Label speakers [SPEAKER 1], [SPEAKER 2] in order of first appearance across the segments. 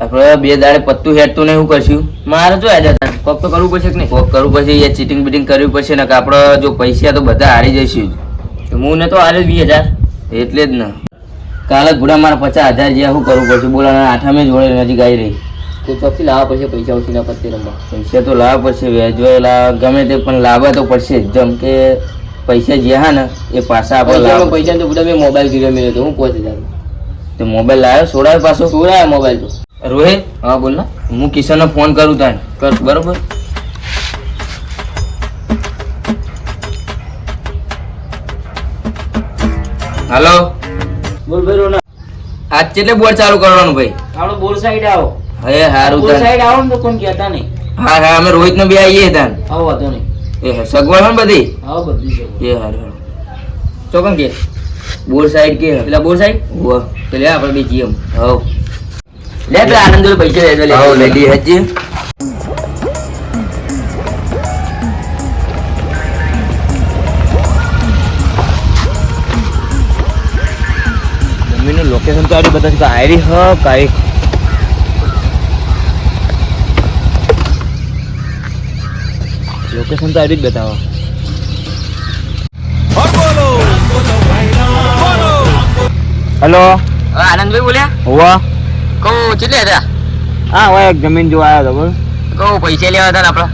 [SPEAKER 1] આપણે બે દાડે પત્તું હેડતું નહીં, શું કરશું? મારે જો આજે કોક તો કરવું પડશે કે નહીં? કોક કરવું પડશે. એ ચીટિંગ બીટિંગ કરવી પડશે ને, કે આપણે જો પૈસા તો બધા હારી જઈશું. હું ને તો હારે 20,000 એટલે જ ને. કાલે ઘોડા મારા 50,000 જેવા શું કરવું પડશે? બોલા આઠામે જોડે નજીક ગાઈ રહી. તો ચોથી લાવવા પડશે પૈસા. ઓછી ના પત્તે રમવા પૈસા તો લાવવા પડશે. વેચવા ગમે તે પણ લાવવા તો પડશે. જેમ કે પૈસા જે હા ને એ પાછા આપણે પૈસા તો બધા મેં મોબાઈલ ગીરે મેળ્યો તો હું 5,000 તો મોબાઈલ લાવ્યો. સોડાયો પાછો? સોડાયો મોબાઈલ તો. રોહિત, હા બોલ ને. હું કિશનને ફોન કરું તાને કર, બરોબર? હાલો બોલ ભાઈ. રોના આજ કેટલે બોર ચાલુ કરવાનું ભાઈ? આપણો બોર સાઈડ આવો. હે હારું બોર સાઈડ આવો ને તો કોણ કહેતા નહીં. હા હા અમે રોહિત ને બે આવીએ તાન. આવો વાતો નહીં. એ સગવડ હે બધી? હા બધી સગવડ. એ હારું ચોકન કે બોર સાઈડ કે પેલા બોર સાઈડ ઓ પેલે આપણે બે જીએમ. હો લે પેલા આનંદ જોડે પૈસા લે લે. હો લઈ લી હજી. જમીનનું લોકેશન તો આડી બતાવશે. આયરી હ કાઈ લોકેશન તો આડી જ બતાવો. હેલો આનંદભાઈ બોલ્યા? હોવા કહું કેટલે હતા? હા હોય એક જમીન જોવા આવ્યો હતો. બોલ કહું પૈસા લેવા હતા ને આપડે,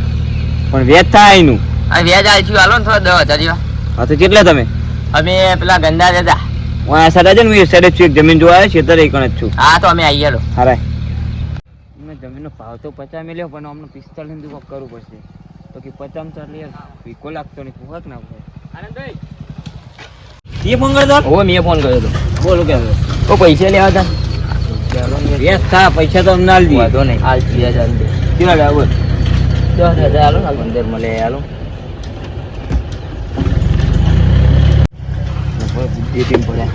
[SPEAKER 1] પણ વ્યાજ થાય એનું. હા વ્યાજ આવીશું. હાલો ને થોડા 10,000 જેવા. હા તો કેટલા તમે? અમે પેલા ગંદા હતા. હું આ સાડા છે ને, હું એ સાઈડ છું. એક જમીન જોવા આવ્યો છે, ખેતર એક જ છું. હા તો અમે આવી ગયેલો. હારાય મેં જમીનનો ભાવ તો 50 મળ્યો, પણ અમને 45 ની દુકાન કરવું પડશે. તો કે 50 ચાલે યાર વીકો લાગતો નહીં. પૂછક ના પૂછે. આનંદભાઈ તે ફોન કર્યો હતો? મેં ફોન કર્યો હતો. બોલો કે તો પૈસા લેવા હતા. ચાલો વ્યાજ થા પૈસા તો અમને હાલ દી. વાંધો નહીં હાલ 3000 દે. કેટલા લેવા બોલ? 10,000 હાલો ને 15 મળે હાલો. બે ટીમ પડ્યા.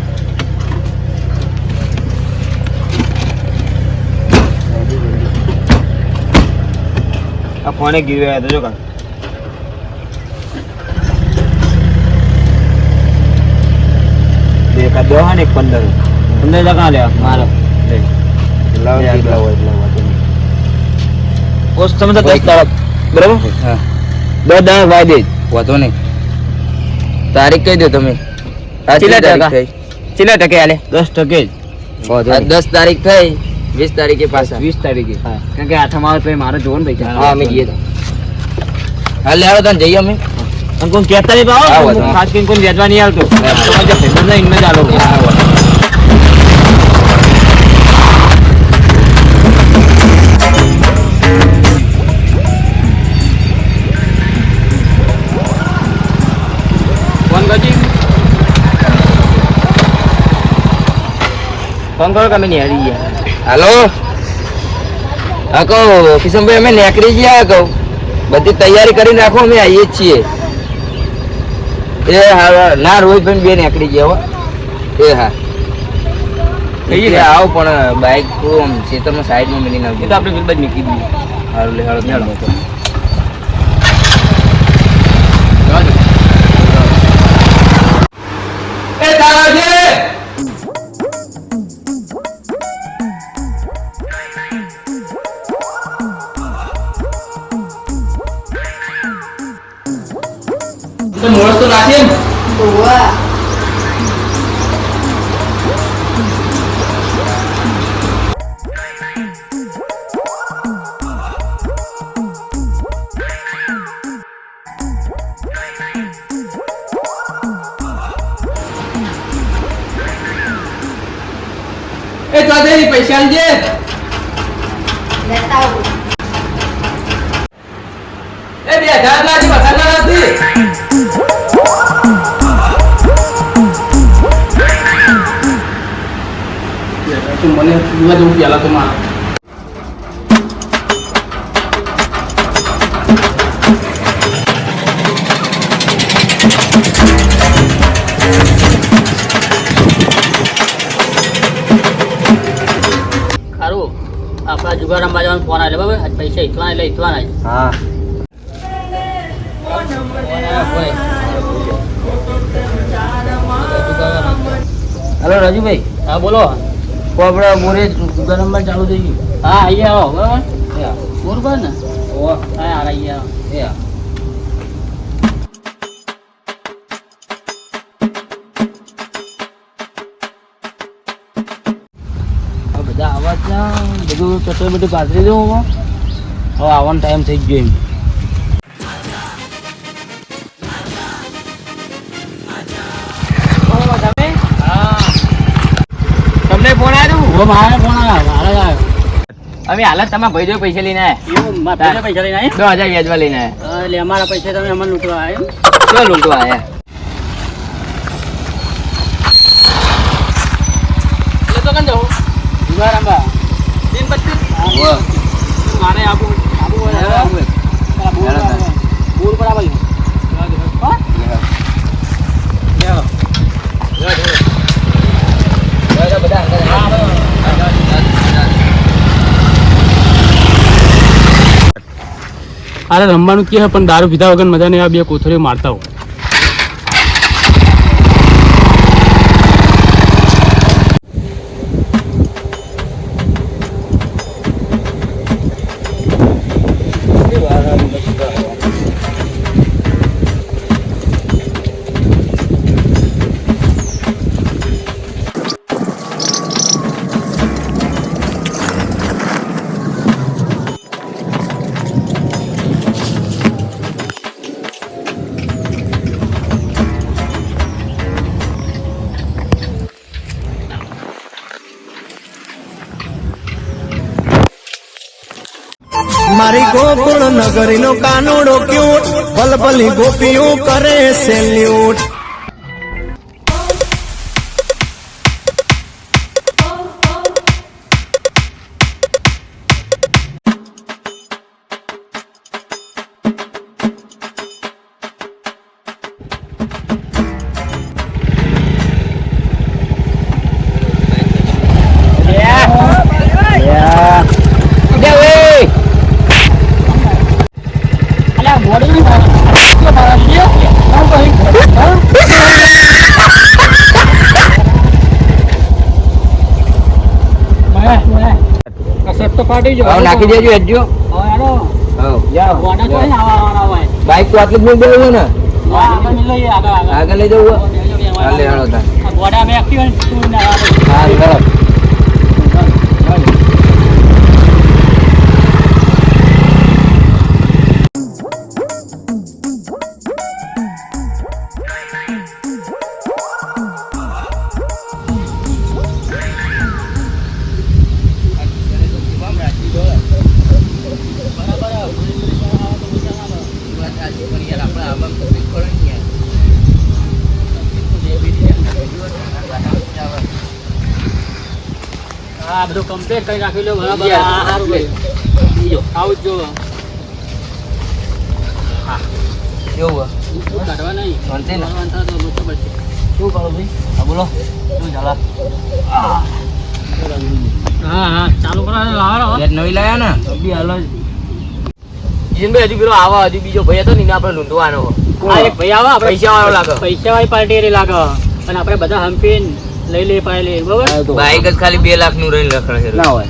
[SPEAKER 1] આ ફોને ગીરવાયા હતો જો કાં. એક 10 ને 15 ટકા લેવા મારો. પોસ્ટ તમે તો 10 તારીખ બરાબર? હા 10 દાડા વાય દે. વાંધો નહીં. તારીખ કહી દો તમે. કેટલા ટકે હાલે? 10% જ. 10 તારીખ થઈ 20 તારીખે પાછા. 20 તારીખે હા, કારણ કે આઠમ આવે તો મારે જોવાનું પૈસા. હા અમે જઈએ. હાલ લેવો તને જઈએ અમે. કોણ કહેતા નહીં તો આવો. ખાસ કરીને કોઈ વેચવા નહીં આવતો. ઇન્મે ચાલો. ફોન કરજી. ફોન કરો કે અમે નીકળી ગયા. હાલો હા કહો કિશનભાઈ અમે નીકળી ગયા. કહું બધી તૈયારી કરીને રાખો, અમે આવીએ જ છીએ. એ હા ના રોહિતભાઈ બે નીકળી ગયા. એ હા કહીએ આવો, પણ બાઇક આમ ખેતરમાં સાઈડમાં મેળીને આવજો. તો આપણે બિલબાજ મૂકી દઈએ. સારું લે હાલો મેળવો તો. એ તારા છે તો મોરસ તો નાખે ને. ઓવા એ તો દે પૈસા આલજે. લેતા આવું. એ 2000 લાજી વધારે નથી. તું મને પીવા દઉં પેલા તો મારે.
[SPEAKER 2] ખારું આપણા જુગારામ બાજવાનો ફોન આવે બરાબર. આજ પૈસા ઈથવાના એટલે ઈથવાના.
[SPEAKER 1] હા હલો રાજુભાઈ.
[SPEAKER 2] હા બોલો.
[SPEAKER 1] તો આપણે મોરે જુગાર રમવા ચાલુ થઈ ગયું.
[SPEAKER 2] હા અહીંયા આવો બરાબર
[SPEAKER 1] એ હા.
[SPEAKER 2] બરોબર ને
[SPEAKER 1] ઓવા.
[SPEAKER 2] હા અહીંયા
[SPEAKER 1] એ હા. આ બધા આવાજ ના બધું ચટણી બધી પાથરી દઉં હવે આવવાનો ટાઈમ થઈ ગયો એમ. તમને ફોન આવ્યો?
[SPEAKER 2] મારે ફોન આવ્યો
[SPEAKER 1] અમે હાલત તમારા ભાઈ જો પૈસા લઈને આવ્યા.
[SPEAKER 2] એવું મારા પૈસા લઈને આવ્યા
[SPEAKER 1] 2000 વ્યાજવા લઈને આવ્યા.
[SPEAKER 2] એટલે અમારા પૈસા તમે અમને લૂંટવા આવ્યો
[SPEAKER 1] શું લૂંટવા આવ્યા?
[SPEAKER 2] એટલે તો કન જાઉં જુગાર રમવા દિન 25 મારે આબુ હોય બોર પર આવું હા અરે રમવાનું કે પણ દારૂ પીધા વગર મજા નહીં આ બે કોથળીઓ મારતા હોય
[SPEAKER 3] મારી ગોકુળ નગરીનો કાનુડો ક્યુટ ભલભલી ગોપીઓ કરે સેલ્યુટ
[SPEAKER 1] નાખી દેજો હેડજો. બાઈક તો આટલું જ નહીં દેવું ને આગળ લઈ જવું હાલે હાલો તાર. હાલ હાલો.
[SPEAKER 2] હા બધું કમ્પ્લીટ કરી નાખી લો બરાબર સારું બીજો આવું જ જો
[SPEAKER 1] કેવું
[SPEAKER 2] કાઢવા નહીં
[SPEAKER 1] શાંતિ ને?
[SPEAKER 2] વાંધો તો બરાબર છે
[SPEAKER 1] શું કરો ભાઈ? હા બોલો શું ચાલે?
[SPEAKER 2] હા હા ચાલુ કરો લાવો
[SPEAKER 1] યાર નવી લાયા ને બી હાલો જીનભાઈ હજુ પેલો આવા હજુ બીજો ભાઈ હતો ને એને આપણે લૂંટવાનો.
[SPEAKER 2] આ એક ભાઈ આવા આપણે
[SPEAKER 1] પૈસા વાળો લાગે.
[SPEAKER 2] પૈસા વાળી પાર્ટી રે લાગે અને આપણે બધા હંપીન લઈ લે પાય લે બરાબર
[SPEAKER 1] બાઈક જ ખાલી 2 લાખ નું રહીને રખડે છે.
[SPEAKER 4] ના હોય.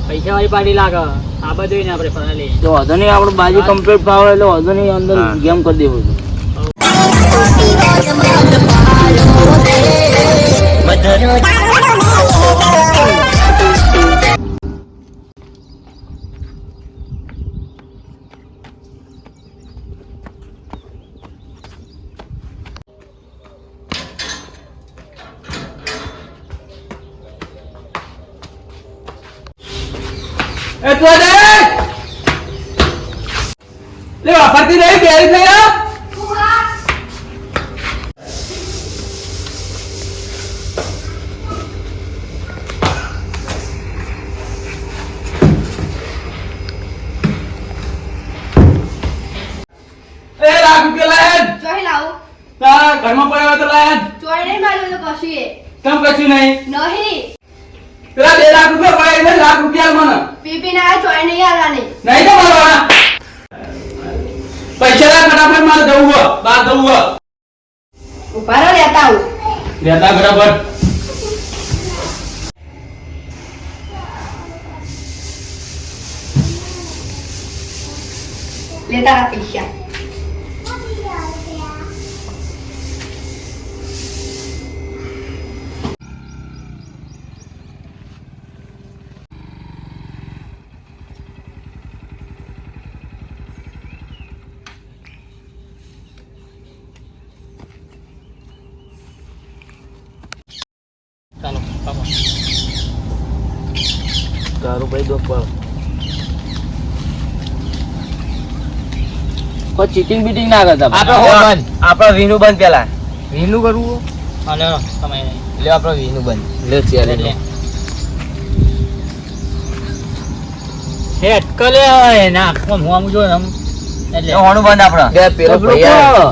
[SPEAKER 2] પૈસા વાળી પાર્ટી લાગે આ બધું ને આપણે ફરા લઈએ
[SPEAKER 4] તો વાંધો નહીં આપણે બાજુ કમ્પ્લીટ પાવર એટલે વાંધો નહીં અંદર
[SPEAKER 1] હા.
[SPEAKER 4] ગેમ કરી દેવું છે.
[SPEAKER 1] એ તો દે લે વાપરતી નહીં બેરી થયા એ લાખ રૂપિયા લાયન
[SPEAKER 5] ચોઈ લાવું
[SPEAKER 1] તારા ઘરમાં પડ્યા તો લાયન
[SPEAKER 5] ચોઈ નહીં માર્યું તો કશું એ
[SPEAKER 1] કેમ કશું નહીં
[SPEAKER 5] નહીં
[SPEAKER 1] પેલા 2 લાખ રૂપિયા પડ્યા એટલે લાખ રૂપિયા મને
[SPEAKER 5] પીપી ના ચોઈ નહીં આલાની
[SPEAKER 1] નહીં તો મારવાના પૈસા લા ફટાફટ મારે જવું હો બહાર જવું હો
[SPEAKER 5] ઉભા રહો લેતા આવું
[SPEAKER 1] લેતા બરાબર
[SPEAKER 5] લે તારા પૈસા.
[SPEAKER 2] ચાલો કામ.
[SPEAKER 4] તારું ભાઈ દોખ પાડો. કોઈ ચીટિંગ બીટિંગ ના કરતા
[SPEAKER 1] આપડે વીનું બંધ પેલા વીનું કરવું
[SPEAKER 2] હા લે તમે
[SPEAKER 1] લે આપડે વીનું બંધ લે ચાલે
[SPEAKER 2] લે હેટ કલે હોય ના કોમ હું આમ જો એમ એટલે
[SPEAKER 1] હોનું બંધ આપડે
[SPEAKER 4] બે પેલો ભાઈ આવ્યો.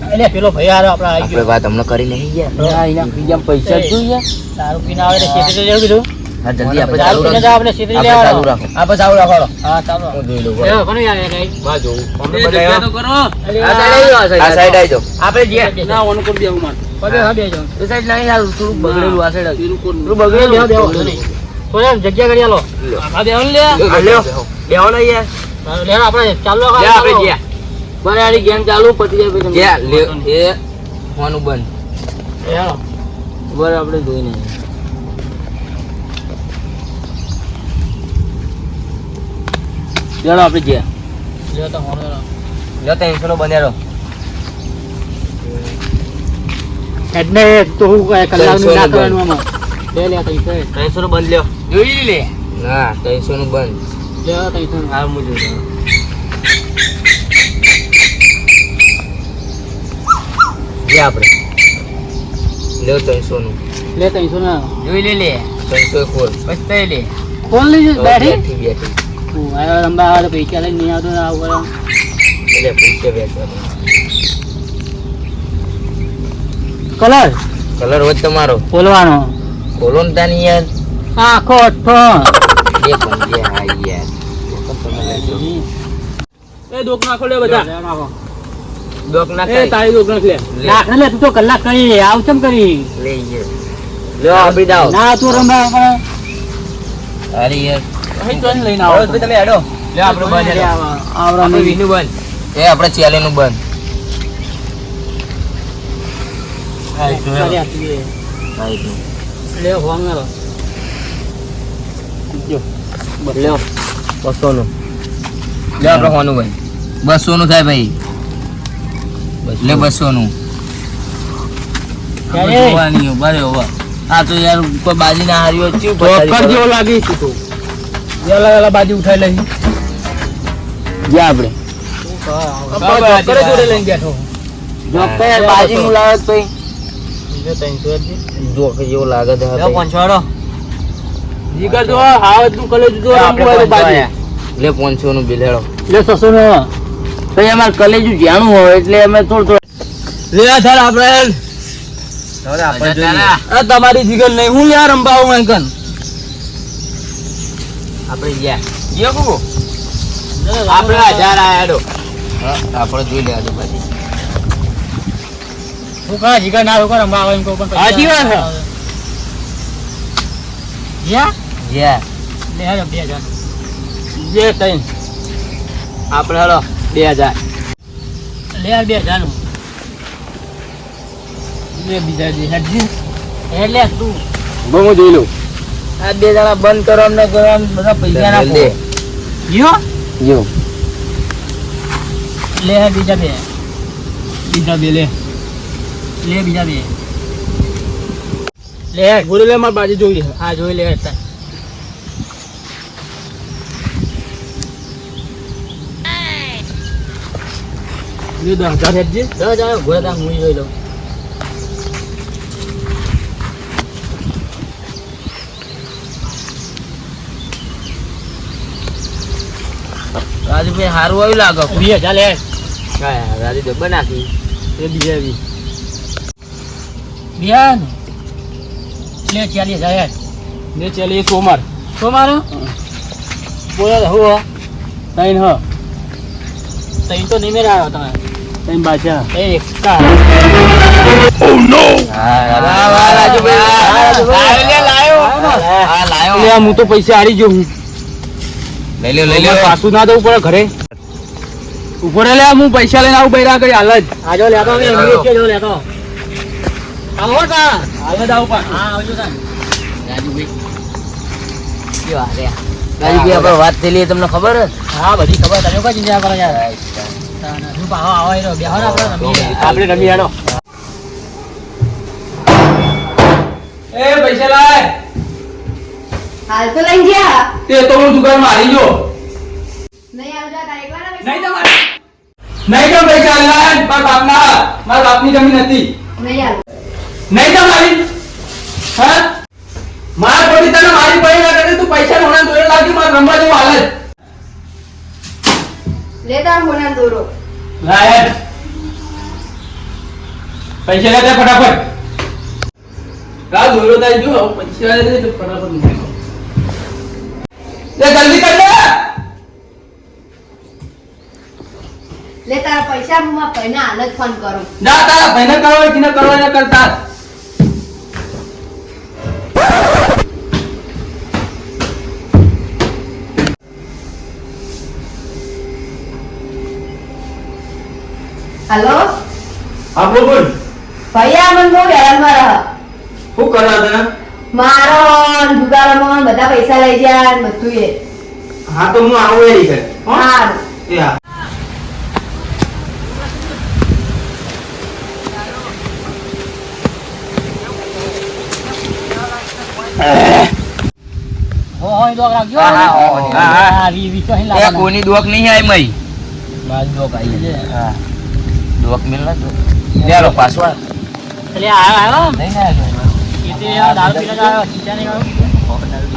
[SPEAKER 2] એટલે પેલો ભાઈ આરો આપડા આવી
[SPEAKER 1] આપણે
[SPEAKER 2] ગયો
[SPEAKER 1] વાત હમણાં કરી નહીં ગયા
[SPEAKER 4] ના, એના બીજા પૈસા જ જોઈએ.
[SPEAKER 2] દારૂ પીને આવે એટલે શેતરી લેવું કીધું
[SPEAKER 1] હા જલ્દી આપણે
[SPEAKER 2] દારૂ
[SPEAKER 1] ચાલુ
[SPEAKER 2] પીને
[SPEAKER 1] રાખો
[SPEAKER 2] જાવ આપણે શેતરી
[SPEAKER 1] આપણે ચાલુ
[SPEAKER 2] લેવા
[SPEAKER 1] રાખો આપણે ચાલુ રાખો હાલો.
[SPEAKER 2] હા ચાલો
[SPEAKER 1] હું જોઈ લઉં
[SPEAKER 2] એ કોને યાર કઈ
[SPEAKER 1] બા જોઉં
[SPEAKER 2] એ જગ્યા તો કરો
[SPEAKER 1] આ સાઈડ આવી જાઓ આપણે જે
[SPEAKER 2] ના ઓન કરી દેવું માર પગે હા બે જાવ
[SPEAKER 1] એ સાઈડ નહીં યાર થોડું બગડેલું આ સાઈડ
[SPEAKER 2] પેલું કોણ
[SPEAKER 1] થોડું બગડેલું
[SPEAKER 2] દેવો કોઈ જગ્યા કરી આલો આ દેવો લે
[SPEAKER 1] આ લ્યો બેહો ને યાર
[SPEAKER 2] લે આપણે ચાલો
[SPEAKER 1] લે આપણે ગયા
[SPEAKER 4] બરાબર, આની ગેમ ચાલુ પતી જાય પછી તમે-
[SPEAKER 1] ગયા લ્યો એ હોનું બંધ
[SPEAKER 2] એ હાલો
[SPEAKER 4] બરાબર, આપણે જોઈ નહીં. ચાલો આપણે ગયા.
[SPEAKER 2] લે તો હોનો
[SPEAKER 1] લ્યો તો ઇન્સોલો બંધેલો
[SPEAKER 2] એટલે તો હું કલાકનું ના કરવાનું આમાં લે લે તઈ છે
[SPEAKER 1] 300 નો બંધ લ્યો જોઈ લે ના 300 નું બંધ
[SPEAKER 2] લે તઈ છે
[SPEAKER 1] આ મુજો જે આપણે લ્યો 300 નું
[SPEAKER 2] લે તઈ છે ના
[SPEAKER 1] જોઈ લે 300 ખોલ બસ લે
[SPEAKER 2] કોણ લઈ બેઠી
[SPEAKER 1] બેઠી
[SPEAKER 2] હું આયો લંબા આવે તો પૈસા લઈને નહીં આવતો ને આવું
[SPEAKER 1] એટલે પૈસા વેચવા
[SPEAKER 2] કલર
[SPEAKER 1] કલર હોય તમારો
[SPEAKER 2] બોલવાનો
[SPEAKER 1] ખોલો ને તાની યાર
[SPEAKER 2] આખો અઠો
[SPEAKER 1] બે પંજે હા યાર
[SPEAKER 2] એ દોક નાખો લે બધા
[SPEAKER 1] દોક ના
[SPEAKER 2] એ તારી દોક નાખ લે નાખ લે તું તો કલાક કરી આવ ચમ કરી
[SPEAKER 1] લે યાર લ્યો આપી દાવ
[SPEAKER 2] ના તું રંબા પણ
[SPEAKER 1] અરે યાર
[SPEAKER 2] અહીં તો લઈને
[SPEAKER 1] આવો
[SPEAKER 2] આવો
[SPEAKER 1] તમે હેડો લ્યો આપણે બંધ હેડો
[SPEAKER 2] આવરા
[SPEAKER 1] આપણે વીનું બંધ એ આપણે ચાલે નું બંધ
[SPEAKER 2] લે હોંગ મેલો
[SPEAKER 1] લ્યો 200 નું લ્યો આપણે હોનું બંધ 200 નું થાય ભાઈ લે 200 નું
[SPEAKER 2] ક્યારે?
[SPEAKER 1] જોવાની બરાબર આ તો યાર કોઈ બાજી ના હાર્યો ચીવ
[SPEAKER 2] ચોક્કસ જેવો લાગી છે તું વેલા વેલા બાજી ઉઠાઈ લઈ
[SPEAKER 1] જા આપણે
[SPEAKER 2] કરે જોડે લઈને બેઠો
[SPEAKER 1] જોકે યાર બાજી નું લાવે તો
[SPEAKER 2] બીજો 300 જ
[SPEAKER 1] જોકે જેવો લાગે તો
[SPEAKER 2] લે પંચવાડો જીગર જો હાવત નું કલેજ જો રંગવાય બાજી
[SPEAKER 1] લે 500 નું બિલ હેડો
[SPEAKER 2] લે 600 નો
[SPEAKER 4] તો અમારે કલેજું જાણું હોય એટલે અમે થોડું
[SPEAKER 2] લે આ ધર આપણે આ તમારી જીગર નહીં હું યાર રંબાવું અંકન
[SPEAKER 1] આપણે ગયા ગયો કુકુ
[SPEAKER 2] આપણે 1000 આયા હેડો
[SPEAKER 1] આપણે જોઈ લે આજુબાજુ
[SPEAKER 2] હું કા જીગર ના રોકો રંબાવા એમ કો પણ
[SPEAKER 1] સાચી વાત છે.
[SPEAKER 2] યા
[SPEAKER 1] ગયા
[SPEAKER 2] લે હેડો 2000 જે તઈ
[SPEAKER 1] આપણે હેડો 2000
[SPEAKER 2] લે 2000 નું લે બીજા જે હેડજી એટલે તું
[SPEAKER 1] હું જોઈ લઉં
[SPEAKER 4] આ બે જણા બંધ કરો અમને કરો આમ બધા પૈસા નાખો.
[SPEAKER 1] લે
[SPEAKER 2] યો
[SPEAKER 1] જો
[SPEAKER 2] લે બીજા બે લે બીજા બે લે બોલે લે માર બાજુ જોઈ લે હા જોઈ લે હતા લે 10,000 હેડજી જા ઘોડા તા મુઈ જોઈ લો
[SPEAKER 1] રાજુભાઈ હારું આવ્યું લાગે
[SPEAKER 2] 20,000 લે
[SPEAKER 1] હા રાજુ બનાવી
[SPEAKER 2] એ બીજા બી બિયાન લે 40,000 હેડ
[SPEAKER 4] ને ચાલે એ સોમવાર
[SPEAKER 2] સોમાર બોલો હો તૈન હ તૈન તો નિમેર આવ્યો તમે તૈન બાજા એ એકતા
[SPEAKER 1] વાહ રાજુભાઈ હા લાયો
[SPEAKER 4] હું તો પૈસા હારી ગયો હું
[SPEAKER 1] લઈ લ્યો
[SPEAKER 4] પાછું ના દઉં પડે ઘરે
[SPEAKER 2] ઉભો રે લે, હું પૈસા લઈને આવું બૈરા કરી હાલ જ. આજો લેતો હવે એમની કે જો લેતો. આવો તા. હાલ જ આવું પણ. હા આવજો તા.
[SPEAKER 4] રાજુભાઈ કેવા રે રાજુભાઈ આપણે વાત થયેલી તમને ખબર જ?
[SPEAKER 2] હા બધી ખબર, તમે કોઈ ચિંતા કરો યાર. હું પાહો આવો એનો બેહો ને આપણે રમીએ. આપણે રમી હેડો. એ પૈસા લાય.
[SPEAKER 5] હાલ તો લઈ ગયા.
[SPEAKER 2] તે તો હું દુકાન માં આવી ગયો.
[SPEAKER 5] નહીં આવતા તારે એકલા
[SPEAKER 2] નહીં તમારે. નહીં તો પૈસા લાય. મારા બાપની જમીન હતી.
[SPEAKER 5] નહીં આવ.
[SPEAKER 2] નહીં તમારી. હા મારા પડી તને મારી પડી ના કરે તું પૈસા હોના દોરે લાગી માર રંબા જેવું હાલત.
[SPEAKER 5] લેતા હોના દોરો.
[SPEAKER 2] લાય પૈસા લેતા ફટાફટ. કા દોરો તાઈ જો પૈસા લેતા ફટાફટ મૂકો. લે જલ્દી કર લે.
[SPEAKER 5] લે તારા પૈસા હું મારા ભાઈને હાલ જ ફોન કરું.
[SPEAKER 2] જા તારા ભાઈને કરો કિને કરો એને કરતા.
[SPEAKER 5] હાલો
[SPEAKER 2] હા બોલ બોલ.
[SPEAKER 5] ભાઈ આ મને બહુ હેરાનમાં રહ.
[SPEAKER 2] શું કરવા તને?
[SPEAKER 5] મારો દુકાનમાં બધા પૈસા લઈ ગયા ને બધું એ.
[SPEAKER 2] હા તો હું આવું એરી કર.
[SPEAKER 5] હા
[SPEAKER 2] એ હા.
[SPEAKER 4] હોય દોક રાખજો.
[SPEAKER 1] એ કોની દોક નહીં આઈ મઈ.
[SPEAKER 4] બાજ દોક આવી છે.
[SPEAKER 1] હા દોક મિલ ના દોક. લેરો પાછો.
[SPEAKER 2] એટલે આયો
[SPEAKER 4] નહીં ના આવ્યો.
[SPEAKER 2] કીતે આ દારૂ પીને આવ્યો ચિંતા નહીં કરો.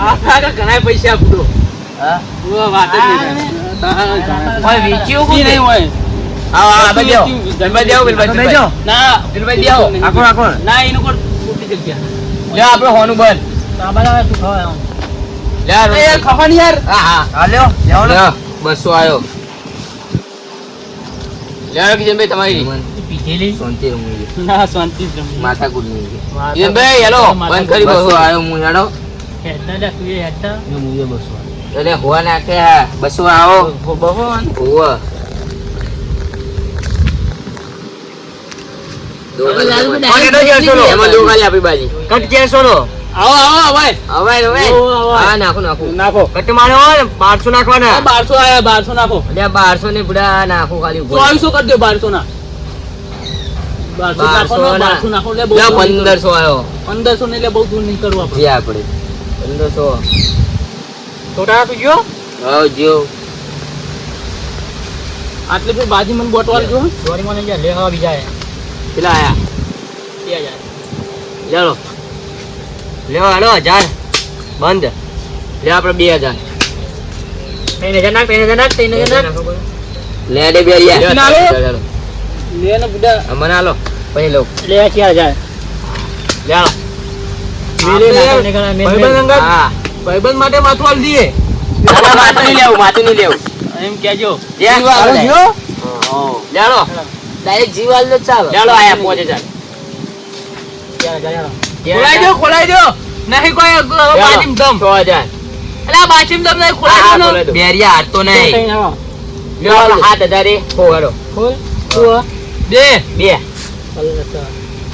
[SPEAKER 2] આ કાકા ઘણા પૈસા આપડો.
[SPEAKER 4] હા
[SPEAKER 2] ઓ વાત જ નહીં.
[SPEAKER 1] ઓય વેચ્યું
[SPEAKER 2] ઈ નહીં હોય.
[SPEAKER 1] આ બેજો. જમવા દેવો બિલભાઈ બેજો.
[SPEAKER 2] ના
[SPEAKER 1] બિલભાઈ દેવો. આખો
[SPEAKER 2] ના એનું કોણ ખોટી જગ્યા.
[SPEAKER 1] લે આપણે હોનું બંધ.
[SPEAKER 2] તાબાલા આવે તું ખાવા આવ.
[SPEAKER 1] લે
[SPEAKER 2] એ ખફન યાર.
[SPEAKER 1] હા હા
[SPEAKER 4] હા લ્યો લેવો ને.
[SPEAKER 1] 200 આયો. લે કિજનભાઈ તમારી
[SPEAKER 2] પીધેલી
[SPEAKER 1] શાંતિ રમવી.
[SPEAKER 2] ના શાંતિ જ રમી.
[SPEAKER 1] માથા કુડ નહીં. કિજનભાઈ હેલો બંધ કરી 200 આયો હું હેડો.
[SPEAKER 2] હેડતા જા તું એ હેડતા.
[SPEAKER 4] જો મુજે બસો.
[SPEAKER 1] એટલે હોવા નાખે 200 આવો.
[SPEAKER 2] બહોન.
[SPEAKER 1] હોવા. એમાં દો ખાલી આપી બાજી. કટ કે સોનો.
[SPEAKER 2] આવો આવો ભાઈ.
[SPEAKER 1] હવે હવે
[SPEAKER 2] આવો.
[SPEAKER 1] હા નાખું
[SPEAKER 2] નાખો.
[SPEAKER 1] કટ મારો હોય ને 1200 નાખવાના.
[SPEAKER 2] 1200 આયા 1200 નાખો.
[SPEAKER 1] એટલે 1200 ને બડા નાખું ખાલી ઉપર.
[SPEAKER 2] 2400 કરી દો 1200 ના. 1200 નાખો 1200 નાખો એટલે બહુ
[SPEAKER 1] લે 1500 આયો.
[SPEAKER 2] 1500 ને એટલે બહુ દૂર નહીં કરવું આપણે.
[SPEAKER 1] જે આપણે 1500.
[SPEAKER 2] ટોટા તું ગયો?
[SPEAKER 1] હા જો
[SPEAKER 2] આટલે ફેર બાજી મને બોટવાલ જો. ચોરી મને જા લે હવા બીજા
[SPEAKER 1] પેલા આયા.
[SPEAKER 2] 2000.
[SPEAKER 1] ચાલો લેવા હાલો 1000 બંધ. લે આપણે 2000.
[SPEAKER 2] 3000 નાખ 3000 નાખ 3000 નાખ.
[SPEAKER 1] લે દે બે યાર.
[SPEAKER 2] ના લો.
[SPEAKER 1] ચાલો
[SPEAKER 2] લે ને બુડા.
[SPEAKER 1] અમને હાલો પછી લો.
[SPEAKER 2] લે 4000.
[SPEAKER 1] લે હાલો.
[SPEAKER 2] મેલે નાખો ને કરા મેલ.
[SPEAKER 1] ભાઈબંધ અંગત. હા
[SPEAKER 2] ભાઈબંધ માટે માથું આલ દીએ.
[SPEAKER 1] માથું નહીં લેવું.
[SPEAKER 2] એમ કેજો.
[SPEAKER 1] લે હાલો
[SPEAKER 4] ડાયરેક્ટ જીવાલ જ ચાલો.
[SPEAKER 1] લે હાલો આયા 5000.
[SPEAKER 2] 4000. ખોલાઈ દો. નહીં કોઈ બાજીમ દમ.
[SPEAKER 1] 6000.
[SPEAKER 2] અલા બાજીમ દમ નહીં ખોલાઈ દો ને.
[SPEAKER 1] બેરિયા હાથ તો નહીં. લે હાલો 7000 એ હો હાલો.
[SPEAKER 2] ખોલ. તું
[SPEAKER 1] બે બે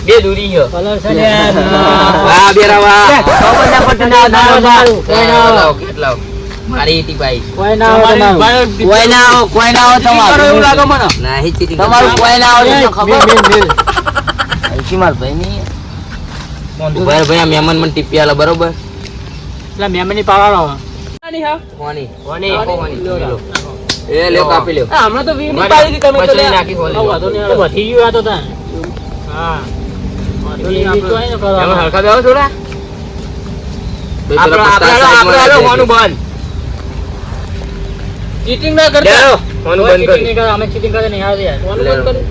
[SPEAKER 1] બે દૂરી છે.
[SPEAKER 2] કલર છે ને.
[SPEAKER 1] વાહ બેરા વાહ.
[SPEAKER 2] ખબર ના પડતી ના દારૂ. કોઈ ના આવો.
[SPEAKER 1] કેટલા મારી ઈટી ભાઈ.
[SPEAKER 2] કોઈ ના આવો તમારું.
[SPEAKER 1] કોઈ ના આવો કોઈ ના આવો તમારું
[SPEAKER 2] એવું લાગે મને.
[SPEAKER 1] નહીં ચીટી
[SPEAKER 2] તમારું કોઈ ના આવો તો ખબર.
[SPEAKER 1] આઈથી માર ભાઈ ની ભાઈ ભાઈ આ મહેમાન મને ટીપી આલે બરોબર.
[SPEAKER 2] એટલે મેમની પાવર આવે. નહીં હા.
[SPEAKER 1] કોની કોની એ લે કાપી લ્યો.
[SPEAKER 2] હમણાં તો વીર ની પાડી દીધી તમે તો
[SPEAKER 1] પછી નાખી ખોલી લો.
[SPEAKER 2] વાતો નહીં આવે. વધી ગયું આ તો તાં. હા.
[SPEAKER 1] એમાં હરખા બેહો થોડા. આપણે હોનું બંધ.
[SPEAKER 2] ચીટિંગ ના
[SPEAKER 1] લે
[SPEAKER 2] કરતા.
[SPEAKER 1] લો, હોનું બંધ
[SPEAKER 2] ચીટિંગ
[SPEAKER 1] કરી.
[SPEAKER 2] નહીં કરે અમે ચીટિંગ કરે નહીં આવે યાર. ફોન
[SPEAKER 1] લે
[SPEAKER 2] બંધ
[SPEAKER 1] લો.
[SPEAKER 2] કરી.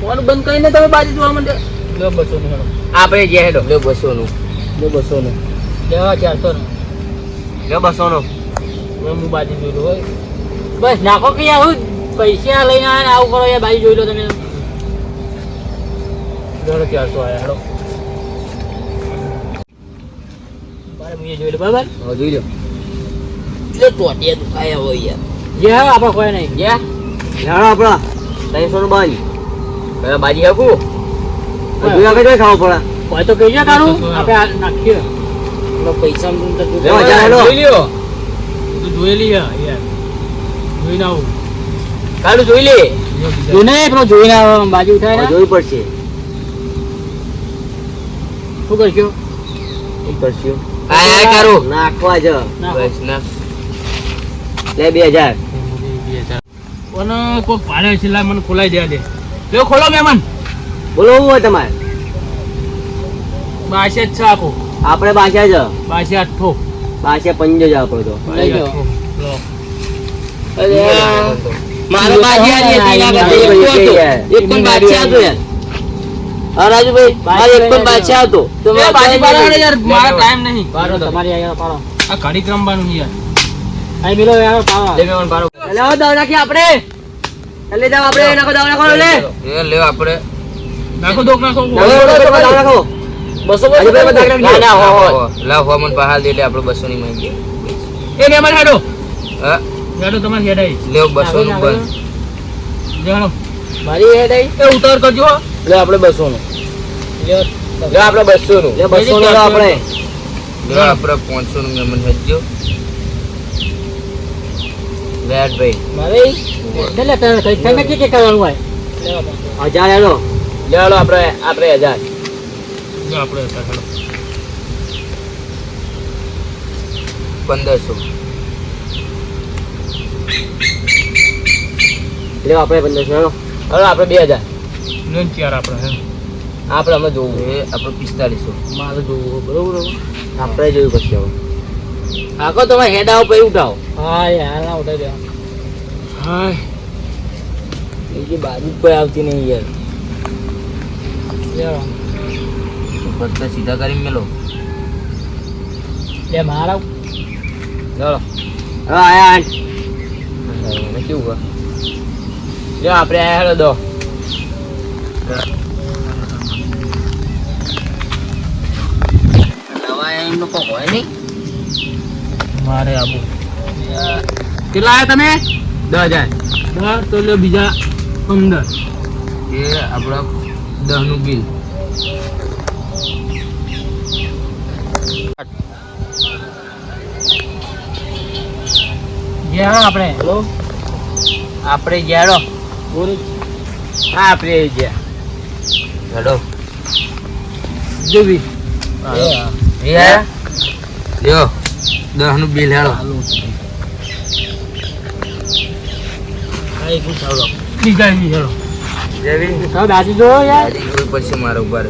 [SPEAKER 2] ફોન બંધ કરીને તમે બાજી જોવા માંડે. લો 200 નું.
[SPEAKER 1] આપણે જે હેડો લે 200 નું.
[SPEAKER 2] લો 200 નું. લેવા 400 નું.
[SPEAKER 1] લે 200 નું.
[SPEAKER 2] હું બાજી જોઈ હોય. બસ નાખો કે આવું પૈસા લઈને આયા ને આવું કરો યાર બાજી જોઈ લો તમે. લો 400 આયા હેડો. બારે મુએ જોઈ લો બરાબર.
[SPEAKER 1] હવે જોઈ લો. એટલે ટોટિયા દુખાયા હોય યાર.
[SPEAKER 2] જે હા આપણે કોઈ નહીં.
[SPEAKER 1] જે જાણો આપણા 300 નું બાજી પેલા બાજી આપું હજુ આગળ કઈ ખાવું પડે
[SPEAKER 2] કોઈ તો કહીએ તારું આપણે આ નાખીએ
[SPEAKER 4] પૈસા
[SPEAKER 1] લેવા જા હેલો
[SPEAKER 2] જોઈ લ્યો તું જોઈ લે યાર જોઈ ના આવું
[SPEAKER 1] કાલું જોઈ લે
[SPEAKER 2] જોઈને પેલો જોઈને આવો બાજુ ઉઠાય ને
[SPEAKER 1] જોઈ પડશે
[SPEAKER 2] શું કરશો
[SPEAKER 1] શું કરશું
[SPEAKER 4] આ કરું
[SPEAKER 1] નાખવા જ
[SPEAKER 4] બસ ના
[SPEAKER 1] લે 2000
[SPEAKER 2] કોનો કોક ભાડે છે લા મને ખોલાઈ દેવા દે લ્યો ખોલો મહેમાન
[SPEAKER 1] બોલો શું હોય તમારે
[SPEAKER 2] બાસે જ છે આખો
[SPEAKER 1] આપણે બાંચ્યા જ
[SPEAKER 2] બાસે આઠો
[SPEAKER 1] બાંચ્યા 50 જ આપણો તો
[SPEAKER 2] લઈ જાઓ
[SPEAKER 4] મારો બાજી એક પણ બાદશાહ હતો યાર હા રાજુભાઈ મારો એક પણ બાદશાહ હતો તો
[SPEAKER 2] એ બાજી પાડો યાર મારા ટાઈમ નહીં
[SPEAKER 1] પાડો તમારી આગળ પાડો
[SPEAKER 2] આ ઘડી રમવાનું યાર આ મિલો યાર પાડો
[SPEAKER 4] લે મેમન પાડો
[SPEAKER 1] લે આવો દાવ નાખી આપણે લે જાવ આપણે નાખો દાવ નાખો લે
[SPEAKER 4] એ લેવ આપણે
[SPEAKER 2] નાખો દોક નાખો
[SPEAKER 1] દાવ નાખો
[SPEAKER 4] 200 ના ના હો લાવ હો મન પહાલ દે લે આપણે 200 ની માંગીએ
[SPEAKER 2] એ મહેમાન હેડો
[SPEAKER 4] હા
[SPEAKER 2] હેડો તમારે હેડાઈ
[SPEAKER 4] લેવ 200 નું બસ
[SPEAKER 2] જાણો
[SPEAKER 4] મારી હેડાઈ
[SPEAKER 2] એ ઉતાર કરજો
[SPEAKER 4] લે આપણે 200 નું લે આપણે 200 નું
[SPEAKER 1] લે 200 નો આપણે
[SPEAKER 4] લે આપણે 500 નું મેમન હજ્જો લેટ ભાઈ
[SPEAKER 2] મારે એટલે કઈ તમે કે કરવાનું હોય
[SPEAKER 1] 1000 હેલો
[SPEAKER 4] લે હાલો આપણે 1000
[SPEAKER 2] જો આપણે હેડો
[SPEAKER 4] 1500
[SPEAKER 1] લે આપણે 1500 હેલો
[SPEAKER 4] હાલો આપણે 2000
[SPEAKER 2] લોન ચાર આપણે હે
[SPEAKER 4] આપણે અમે જોવું એ આપણે 4500
[SPEAKER 2] મારે જોવું બરોબર
[SPEAKER 1] આપણે જોયું પછી હવે
[SPEAKER 4] આખો તમે હેડાઓ પે ઉઠાવો
[SPEAKER 2] હા યાર ના ઉઠાઈ દે હા
[SPEAKER 4] બીજી બાજુ કોઈ આવતી નહીં યાર
[SPEAKER 2] યાર
[SPEAKER 4] બધા સીધા કરી મેલો
[SPEAKER 2] લે મારા
[SPEAKER 4] ચાલો
[SPEAKER 1] હા આયા
[SPEAKER 4] કેવું કર જો આપણે આયા હેડો દો નવા એમનો કોઈ હોય નહીં
[SPEAKER 2] મારે આબુ કેટલા આયા તમે
[SPEAKER 4] 10000
[SPEAKER 2] 10 તો લે બીજા 15
[SPEAKER 4] એ આપણા 10 નું બિલ
[SPEAKER 2] ગયા આપણે હેલો
[SPEAKER 4] આપણે જ્યાડો
[SPEAKER 2] બોલ
[SPEAKER 4] હા આપણે જ્યા હેડો
[SPEAKER 2] જોવી
[SPEAKER 4] એ યો 10 નું બિલ હેડો
[SPEAKER 2] હા એક ચાલો બીજા ની હેલો
[SPEAKER 4] જેવી
[SPEAKER 2] સાહેબ આજે જો યાર
[SPEAKER 4] કોઈ પછી મારો ઉપર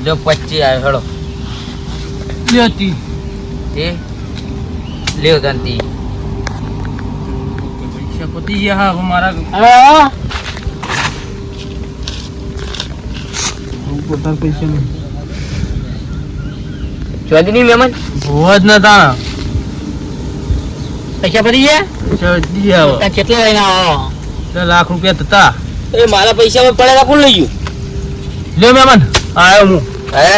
[SPEAKER 4] જો 25 આવ્યો હેડો
[SPEAKER 2] લેતી
[SPEAKER 4] એ લ્યો દાંતી
[SPEAKER 2] પૈસા પતી ગયા હા મારા હા પોતાના પૈસા નહીં
[SPEAKER 4] ચોધરી મહેમાન
[SPEAKER 2] ભોજ નતા પૈસા પતી ગયા પૈસા પતી ગયા કેટલા લઈને આવો 2 લાખ રૂપિયા થતા
[SPEAKER 4] એ મારા પૈસા પડેલા કોણ લઈ ગયું
[SPEAKER 2] લ્યો મહેમાન આવ્યો હું
[SPEAKER 4] હે એ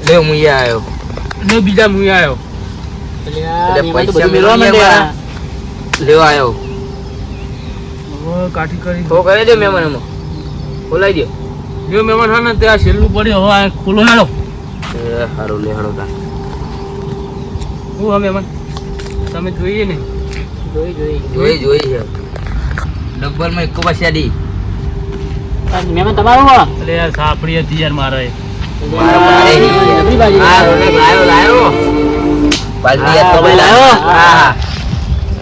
[SPEAKER 4] લે હું આવ્યો
[SPEAKER 2] ને બીજા મુઈ આવ્યો
[SPEAKER 4] એટલે પૈસા મેળવા માંડ્યા લેવા આવ્યો
[SPEAKER 2] કાઠી કરી
[SPEAKER 4] તો કરે દે મહેમાન એમાં ખોલાઈ દે
[SPEAKER 2] લ્યો મહેમાન હા ને ત્યાં છેલ્લું પડ્યો હવે આ ખોલો હેડો
[SPEAKER 4] એ હારું લે હારો તા
[SPEAKER 2] હું હા મહેમાન તમે જોઈએ ને
[SPEAKER 4] જોઈ છે ડબ્બલ માં એક પૈસા દી
[SPEAKER 2] મહેમાન તમારું એટલે યાર સાપડી હતી યાર મારે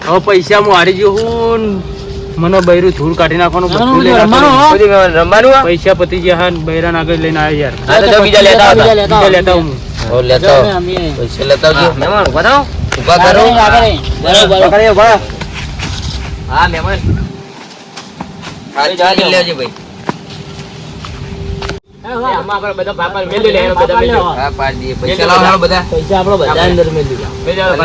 [SPEAKER 2] હવે પૈસા હું હારી ગયો હું મને બૈરું ધૂળ કાઢી નાખવાનું બધું લઈ
[SPEAKER 4] રમવાનું
[SPEAKER 2] પૈસા પતી ગયા હા બૈરાન આગળ લઈને આવ્યા યાર
[SPEAKER 4] બીજા લેતા
[SPEAKER 2] બીજા લેતા હું
[SPEAKER 4] લેતા પૈસા લેતા મહેમાન ઉભા કરો હા મહેમાન લેજે ભાઈ હા પાડી દઈએ પૈસા લાવો બધા
[SPEAKER 2] પૈસા આપણો બધા અંદર મેલી
[SPEAKER 4] પેલા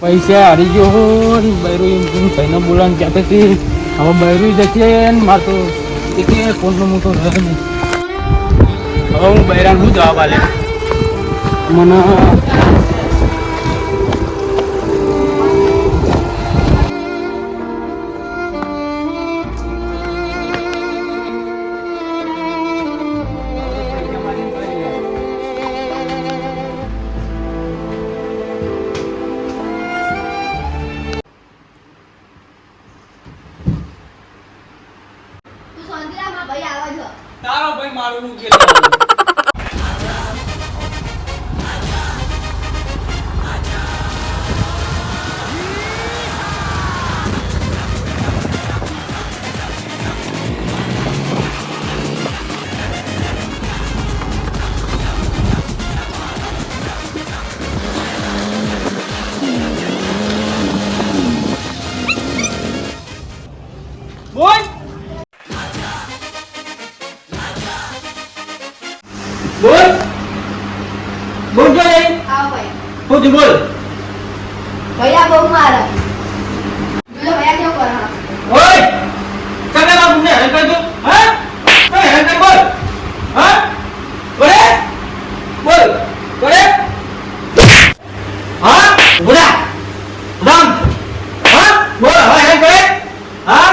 [SPEAKER 2] પૈસા હારી ગયો હું બૈરું એમ ભાઈને બોલાવીને કહેતી હતી હવે બૈરું જશે ને મારે તો એક ફોનનો મોટો રહે નહીં. હવે હું બૈરાને શું જવાબ આલે મને
[SPEAKER 5] તું શાંતિરામાં ભાઈ આવે છે.
[SPEAKER 2] તારો ભાઈ મારું નું કે બોલ બોલ બોલ જો નહીં
[SPEAKER 5] આવો ભાઈ.
[SPEAKER 2] હું જી બોલ
[SPEAKER 5] ભૈયા બહુ મારે. જોજો ભૈયા કેવું કરે હા.
[SPEAKER 2] ઓય કને ના મુને હેરાન કરજો હા કને હેરાન કર બોલ હા બોલે બોલ બોલે હા બોલા રામ હા બોલ હવે હેરાન કરે હા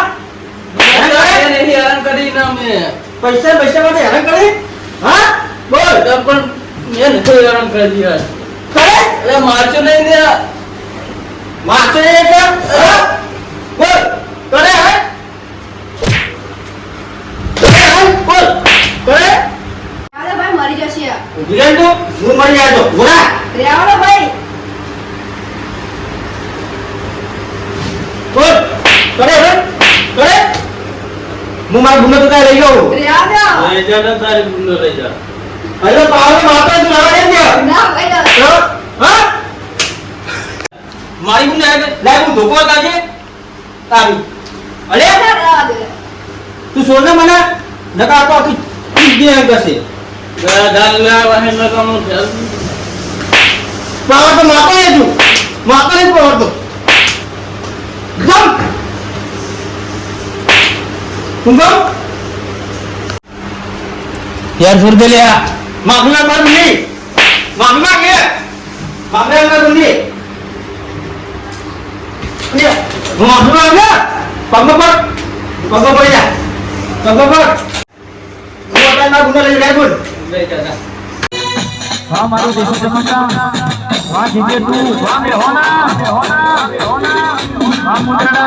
[SPEAKER 2] હેરાન કરી ના મે પૈસા માટે હેરાન કરે હા બોલ પણ મેં નથી હેરાન કરી દિયા કરે એટલે મારજો નહીં દે મારશે કે બોલ કરે હે બોલ કરે
[SPEAKER 5] ચાલો ભાઈ મરી જશે.
[SPEAKER 2] ધીરેન તું હું મરી જાય તો બોલા
[SPEAKER 5] રેવાડો ભાઈ.
[SPEAKER 2] બોલ કરે હે કરે હું મારા ગુંડો તો ત્યાં લઈ ગયો
[SPEAKER 5] રેવા દો.
[SPEAKER 2] લઈ જા ને તારી ગુંડો લઈ જા અરે પાવર માતા તું લાવા દે
[SPEAKER 5] ના ભાઈ ના.
[SPEAKER 2] તો હા મારી ગુંડો લાય હું ધોકો તાજે તારી અરે
[SPEAKER 5] રેવા દે.
[SPEAKER 2] તું છોડ ને મને નકા તો આખી ચીજ દે કરશે દાદા લા વહે નકા મો પાવર તો માતા હે તું માતા હે પાવર તો જમ कुंभम यार छोड़ दे लिया माफी मांग नहीं माफी मांग ले माफी मांग नहीं ये माफी मांग ले पंगो पर जा पंगो पर वो आता ना गुना ले जाए बोल ले जा हां मारो देखो चमका हां ठीक है तू हां में होना हां मुंडा